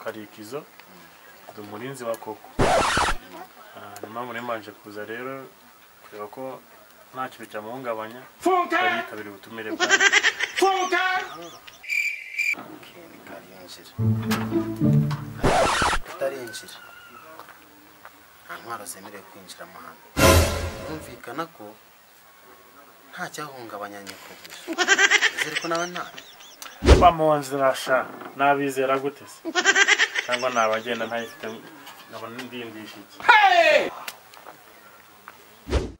Karikizo umurinzi wa koko nyuma muri manje kuza rero kureba ko nta kintu cyamuhungabanya yitabira ubutumire bwa funka tarinjira ntwaro zemerewe kwinjira mu hano umvikana ko nta cyahungabanya nyakubisha ziri ko nawe nta bamonzirasha nabizera gute se cyangwa nabagenda ntayifite nkabona ndindishiki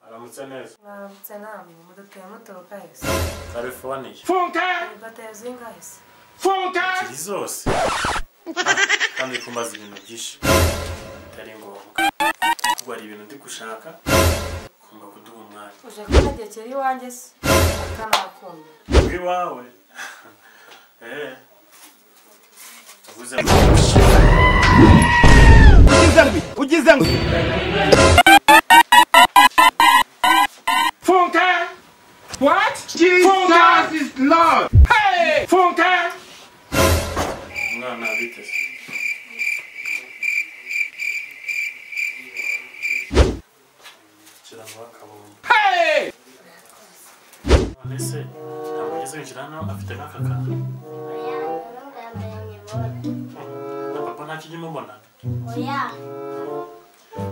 aramutse neza aramutse namwe muduteye muturuka hese California funka bateye zinga hese funka kiri zose kandi kumaza ibintu byinshi bitari ngombwa kuba ari ibintu ndi gushaka kumva kuduha umwanya uje kuhagekera iwanjye se akanakunda iwawe ugize ngo funka what Jesus is Lord hey funka mwana bitese kirangwa kabombo hey nese ntabwo yinjira hano afite n'akaka na papa nta kijya umubona oya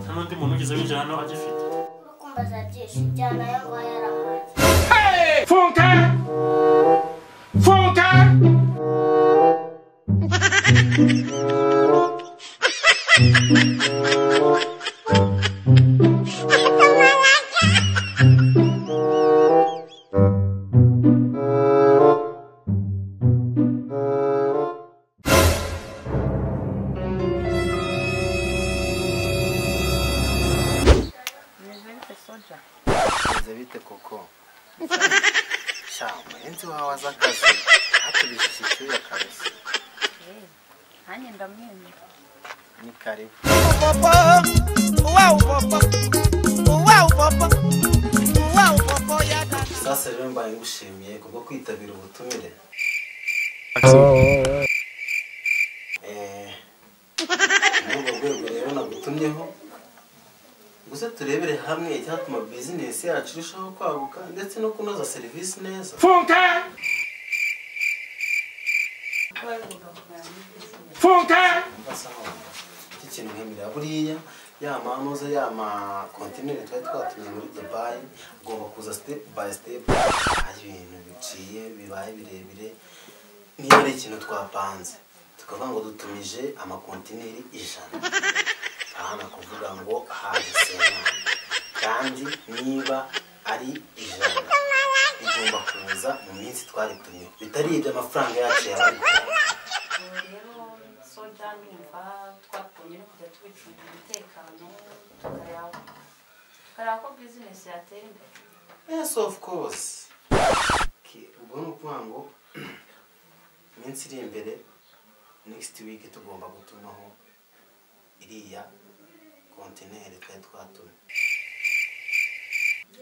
nta n'undi muntu ugeze winjira hano agifite ukumbaza byinshi cyane ayo ngayo yaramaze hey funka funka bite koko shama enzi wawe azakazi hatubishije icyuya kabisa hanye ndamwemye ni karibu sasa rero mbaye ngushimiye kubwo kwitabira ubutumire muri rwego rero nagutumyeho gusa turebere hamwe icyatuma business yacu irushaho kwaguka ndetse no kunoza serivisi neza funka funka iki kintu nkemira buriya yama anoza yama kontineri twari twatumye muri Dubai agomba kuza step by step hari ibintu biciye bibaye birebire niba ari ikintu twapanze tukavuga ngo dutumije amakontineri 100 ahana kuvuga ngo hagisena kandi niba ari 100 igomba kuza mu minsi twaritumye bitari ibyo amafaranga yacu yari rero soja nimba twakunye no kujya tubicunga umutekano tukareba ko business yatera imbere yes of course ubwo ni ukuvuga ngo iminsi iri imbere next week tugomba gutumaho iriya kontineri twari twatumye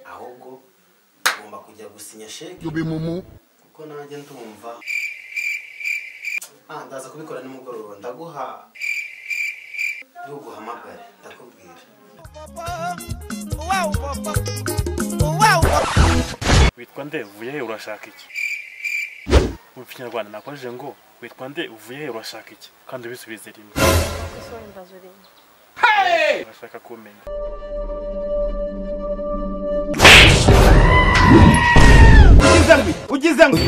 ahubwo tugomba kujya gusinya sheke kuko nanjye ndumva ndaza kubikora nimugoroba ndaguha yuguhamagare ndakubwira witwa nde uvuye he urashaka iki mu Kinyarwanda nakojeje ngo witwa nde uvuye he urashaka iki kandi bisubize rimwe gusora imbazo rimwe hey urashaka kumenya ugize ngo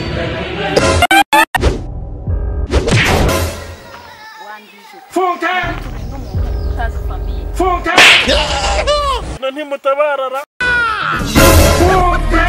funka funka na ntimutabarara funka